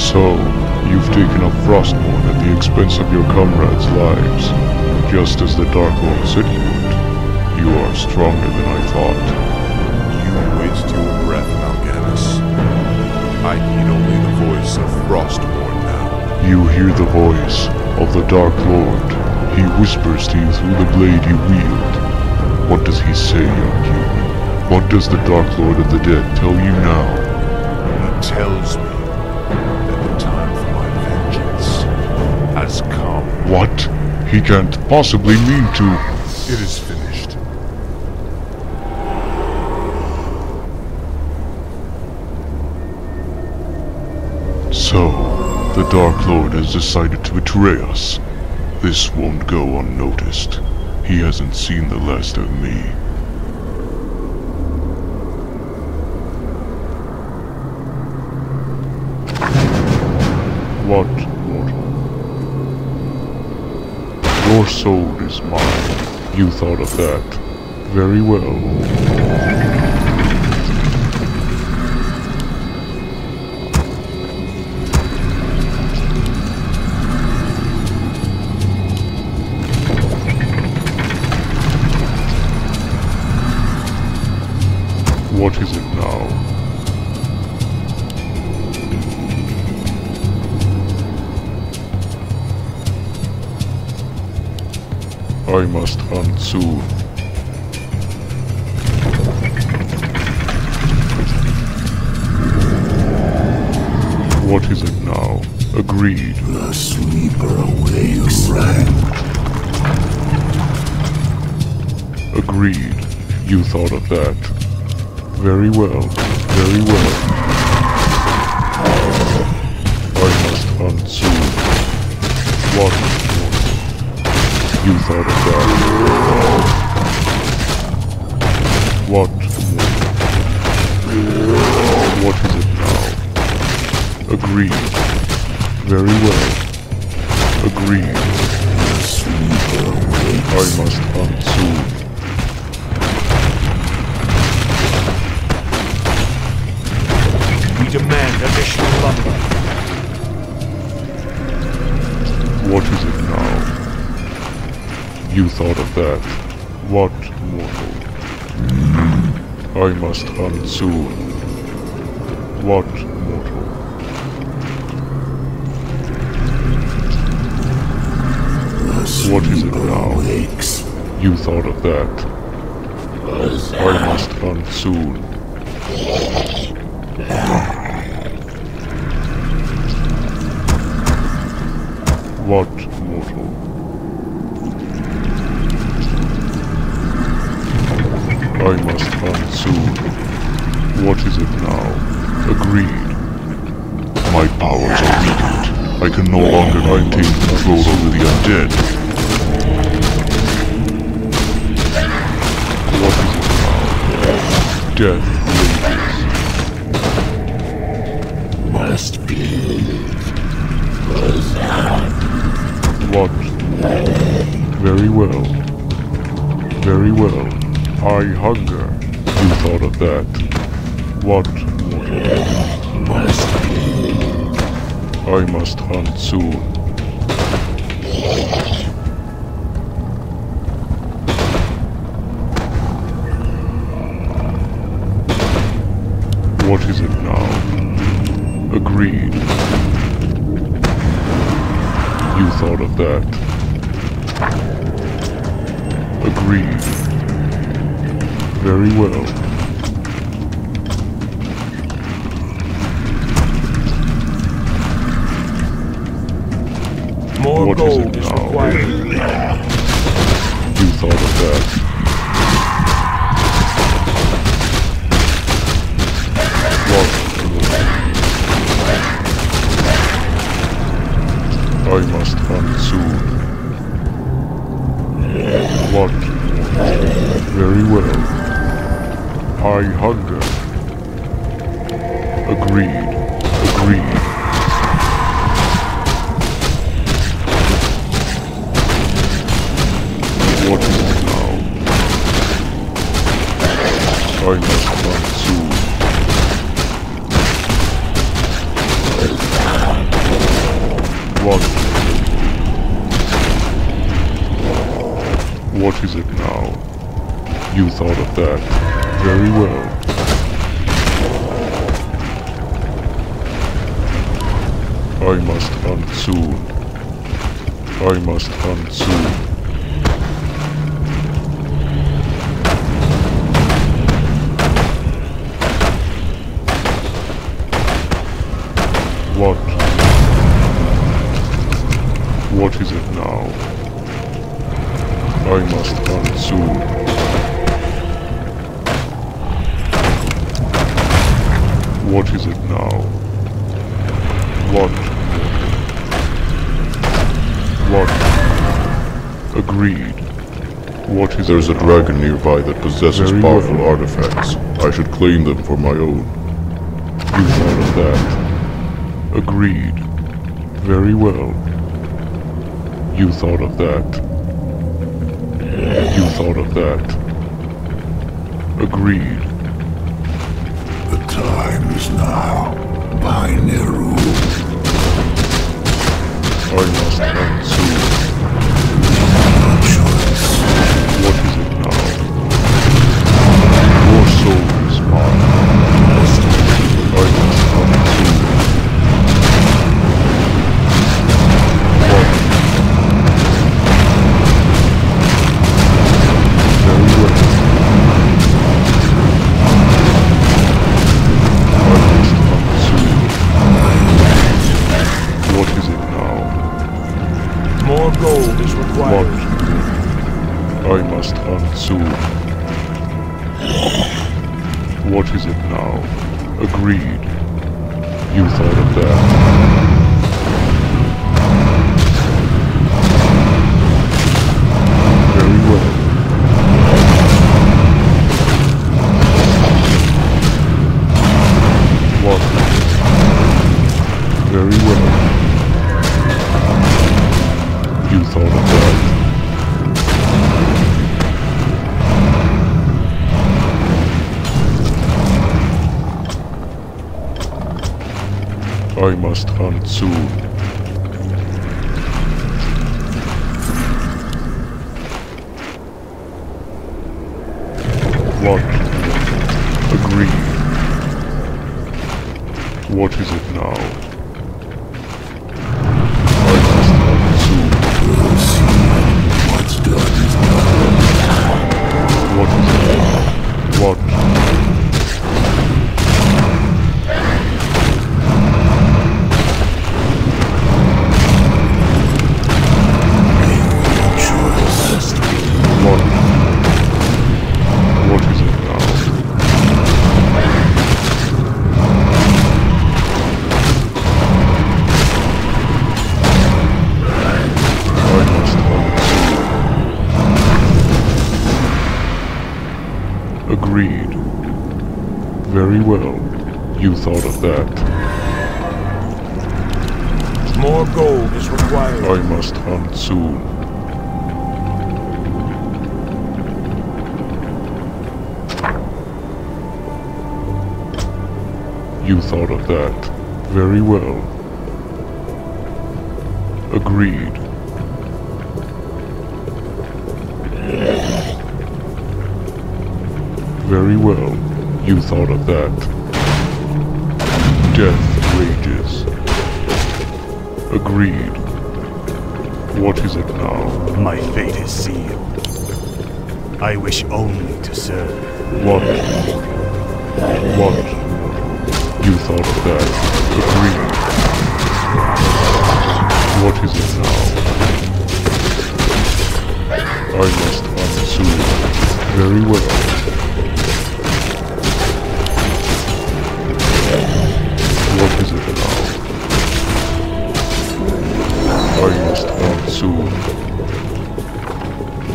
So, you've taken up Frostmourne at the expense of your comrades' lives, just as the Dark Lord said you would. You are stronger than I thought. You waste your breath now, Ganis. I heed only the voice of Frostmourne now. You hear the voice of the Dark Lord. He whispers to you through the blade you wield. What does he say, young human? What does the Dark Lord of the Dead tell you now? He tells me that the time for my vengeance has come. What? He can't possibly mean to... It is finished. So, the Dark Lord has decided to betray us. This won't go unnoticed. He hasn't seen the last of me. What, mortal? Your soul is mine. You thought of that. Very well. What is it now? I must hunt soon. What is it now? Agreed. The sleeper awakes. Agreed. You thought of that. Very well. Very well. I must hunt soon. What? You thought of that. What? What is it now? Agreed. Very well. Agreed. I must hunt soon. We demand additional lumber. What is it now? You thought of that. What, mortal? I must hunt soon. What, mortal? What is it now? You thought of that. I must hunt soon. What, mortal? I must hunt soon. What is it now? Agreed. My powers are weakened. I can no longer maintain control over the undead. What is it now? Death rages. Must be. What? Very well. Very well. I hunger. You thought of that. What, mortal? I must hunt soon. What is it now? Agreed. You thought of that. Agreed. Very well. More What gold is is it now? required. You thought of that. What? I must hunt soon. What? Very well. I hunger. Agreed. Agreed. What is it now? I must hunt soon. What is it now? You thought of that. Very well. I must hunt soon. I must hunt soon. What? What is it now? I must hunt soon. What is it now? What? What? Agreed. What is There's it a now? dragon nearby that possesses Very powerful well. artifacts. I should claim them for my own. You thought of that. Agreed. Very well. You thought of that. You thought of that. Agreed. The time is now. By Neru. I must hunt soon. No choice. What is it now? Your soul is mine. I must hunt soon. What? Very well. I must hunt soon. What is it now? More gold is required. What? I must hunt soon. What is it now? Agreed. You thought of that. Very well. What? Very well. You thought of that. I must hunt soon. What? Agreed. What is it now? I must hunt soon. We'll see. What's done is done. What is it? What? No choice. What? What is it now? I must hunt soon. Agreed. Very well. You thought of that. More gold is required. I must hunt soon. You thought of that. Very well. Agreed. Very well. You thought of that. Death rages. Agreed. What is it now? My fate is sealed. I wish only to serve. What? What? You thought of that. Agreed. What is it now? I must hunt soon. Very well. What is it now? I must hunt soon.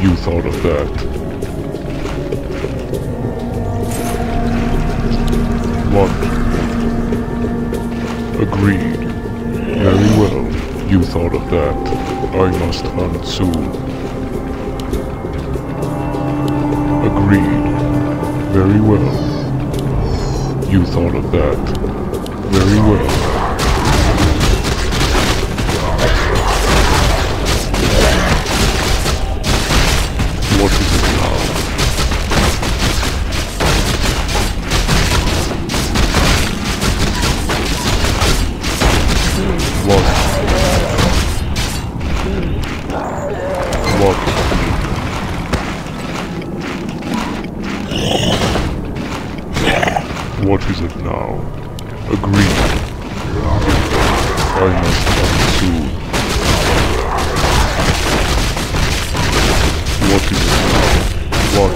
You thought of that. What? Agreed. Very well. You thought of that. I must hunt soon. Agreed. Very well. You thought of that. Very well. What is it now? Agreed. I must hunt soon. What is it now? What?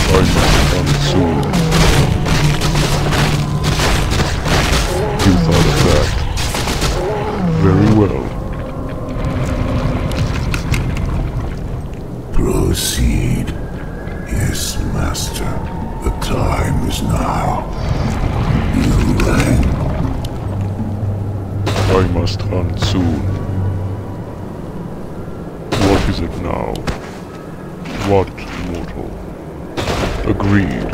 I must hunt soon. You thought of that. Very well. Proceed. Yes, Master. The time is now. You rang. I must hunt soon. What is it now? What, mortal? Agreed.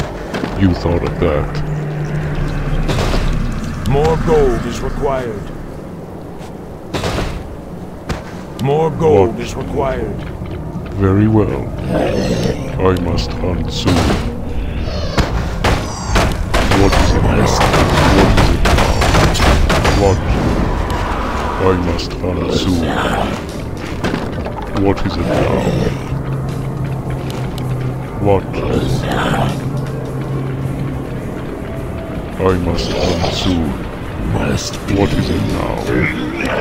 You thought of that. More gold is required. More gold is required. Very well. I must hunt soon. What is it now? What is it now? What? I must hunt soon. What is it now? What? I must hunt soon. What is it now?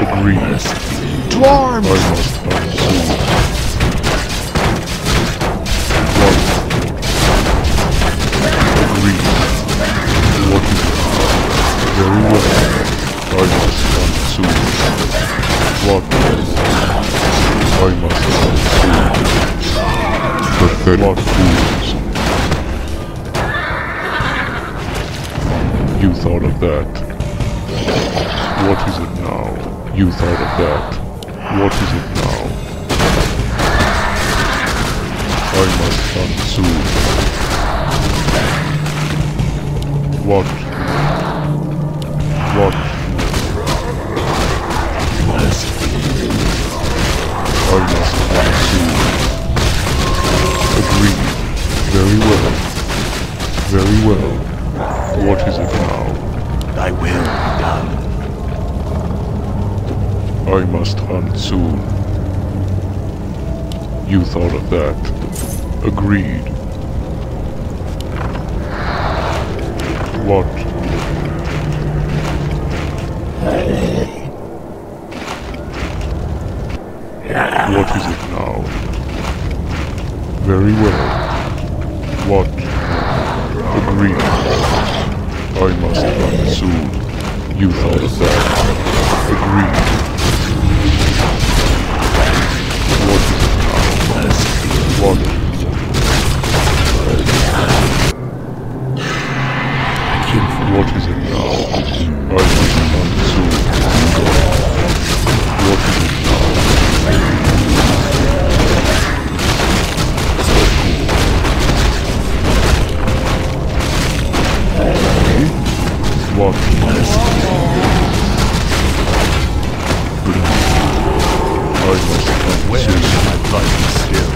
Agreed. Dwarves! I must hunt soon. What? Agreed. What is it now? Very well. I must hunt soon. What? I must hunt soon. Pathetic. What fools? You thought of that. What is it now? You thought of that. What is it now? I must hunt soon. What? What? I must hunt soon. Agreed. Very well. Very well. What is it now? Thy will be done. I must hunt soon. You thought of that. Agreed. What? What is it now? Very well. What? Agreed. I must hunt soon. You thought of that. Agreed. What is it now? What? What is it now? I must hunt soon. What is it now? What? I must hunt Where soon. shall my blood be still?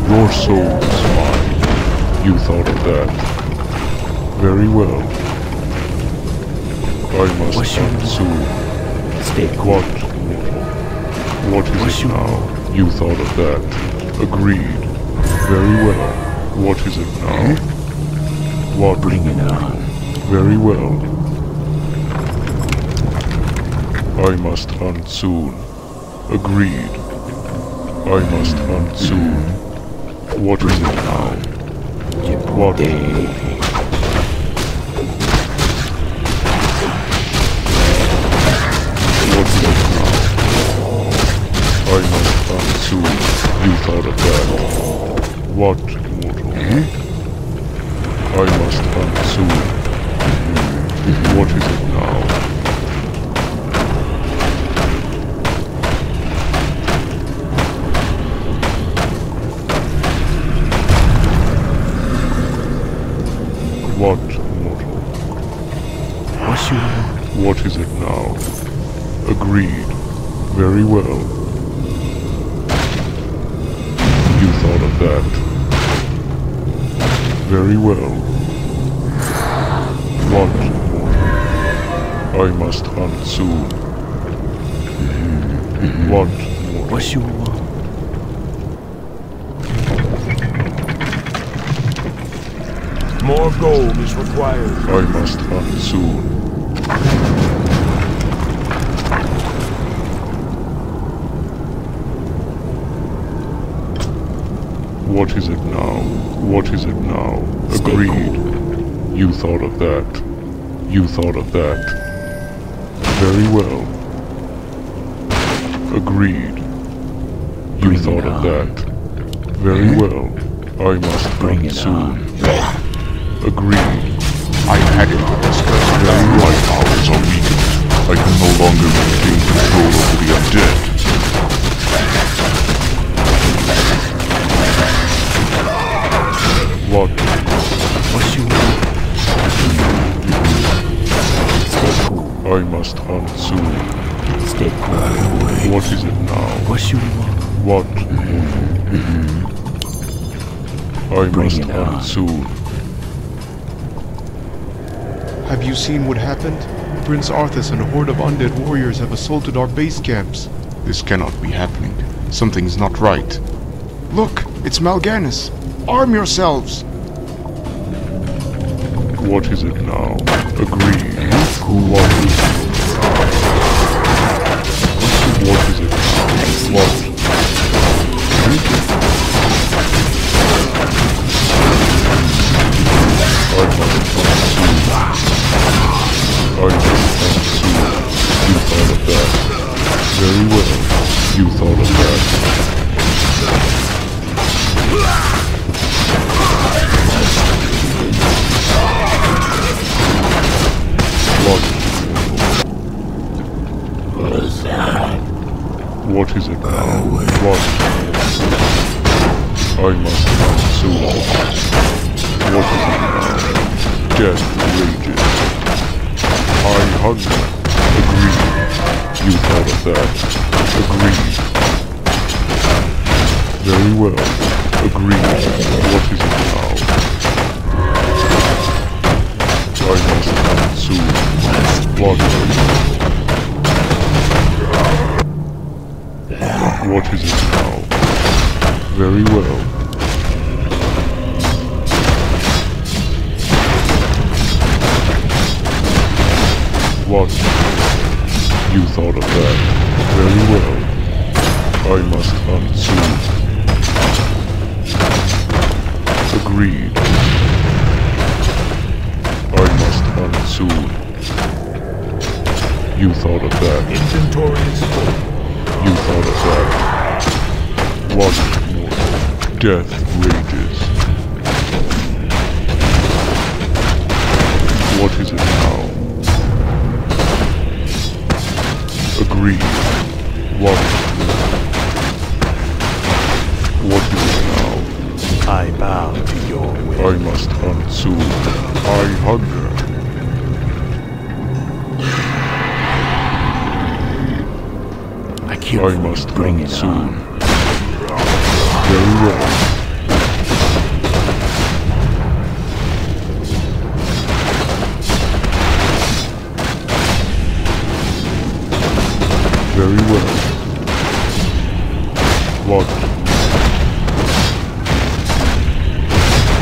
Your soul is mine. You thought of that. Very well. I must What's your hunt soon. Stay What? What is What's it your now? You thought of that. Agreed. Very well. What is it now? What? Bring it on. Very well. I must hunt soon. Agreed. I must hunt soon. What is it now? What? What is it now? I must hunt soon. You thought of that. What, mortal? I must hunt soon. What is it now? What, mortal? What's your What is it now? Agreed. Very well. You thought of that. Very well. What, mortal? I must hunt soon. What, mortal? What's your gold is required. I must hunt soon. What is it now? What is it now? Agreed. You thought of that. You thought of that. Very well. Agreed. You thought of that. Very well. I must hunt soon. Agreed. I had it to discuss Very my powers are weakened. I can no longer maintain control over the undead. What? What you want? Stay cool. I must hunt soon. Stay cool. What is it now? What you want? What? I Bring must it hunt on. soon. Have you seen what happened? Prince Arthas and a horde of undead warriors have assaulted our base camps. This cannot be happening. Something's not right. Look, it's Mal'Ganis. Arm yourselves! What is it now? Agreed. What is it? What is it now? What? I must hunt soon. I must hunt soon. You thought of that. Very well. You thought of that. What? What is it now? What? I must hunt soon. What is it now? Death rages. I hunger. Agreed. You thought of that. Agreed. Very well. Agreed. What is it now? I must hunt soon. What? What is it now? Very well. What? You thought of that. Very well. I must hunt soon. Agreed. I must hunt soon. You thought of that. Inventory is full. You thought of that. What more? Death rages. What is it now? Agreed. What? What is it now? I bow to your will. I must hunt soon. I hunger. I kill I for must you. Bring hunt it soon. on. Very well. Very well. What?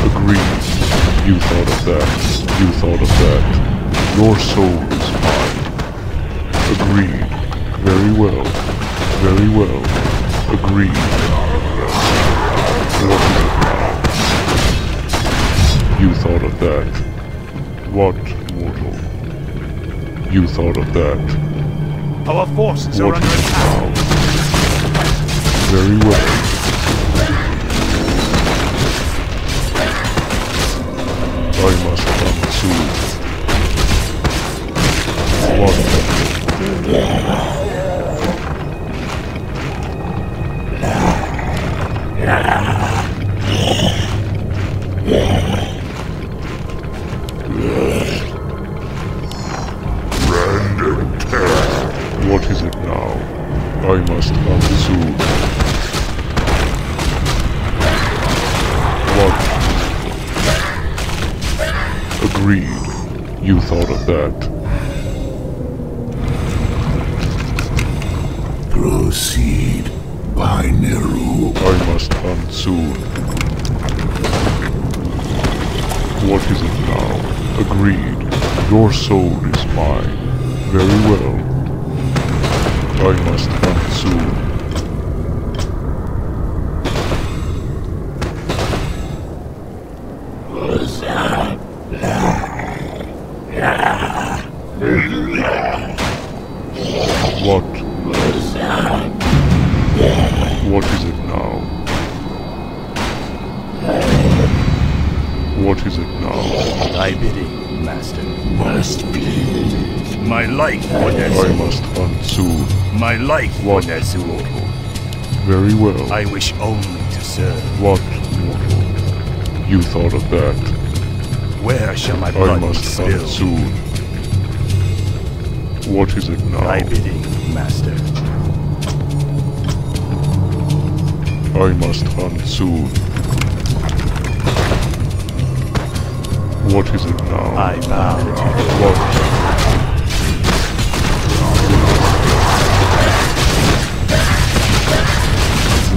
Agreed. You thought of that. You thought of that. Your soul is mine. Agreed. Very well. Very well. Agreed. What is it now? You thought of that. What, mortal? You thought of that. Our forces are What under is it attack. now? Very well. I must come soon. What? What is it now? I must come soon. What? Agreed. You thought of that. Proceed by Neru. I must hunt soon. What is it now? Agreed. Your soul is mine. Very well. I must hunt soon. What? What is it now? What is it now? Thy bidding, master. Must be. My life for I Ner'zhul. must hunt soon. My life for What? Ner'zhul. Very well. I wish only to serve. What, mortal? You thought of that. Where shall my I blood be must hunt spilled? soon. What is it now? Thy bidding, master. I must hunt soon. What is it now? I bow to What?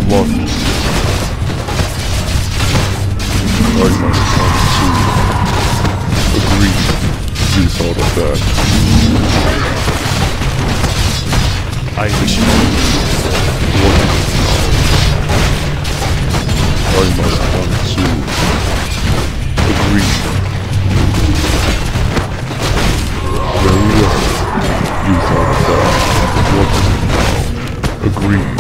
What? I must hunt soon. Agreed. You thought of that. I wish only to serve. What is it now? I must hunt soon. Agreed. Very well. You thought of that. What is it now? Agreed.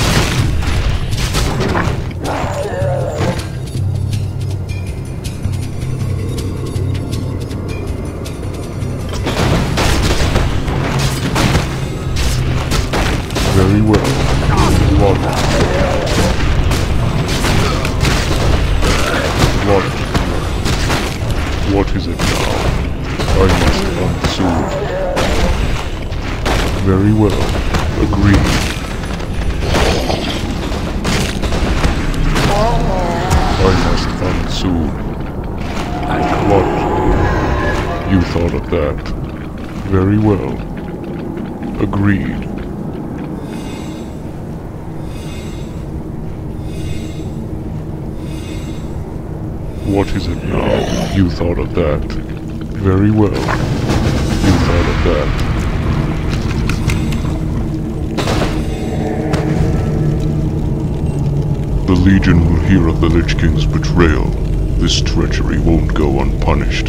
Very well. What? What? What is it now? I must hunt soon. Very well. Agreed. I must hunt soon. What? You thought of that. Very well. Agreed. What is it now? You thought of that. Very well. You thought of that. The Legion will hear of the Lich King's betrayal. This treachery won't go unpunished.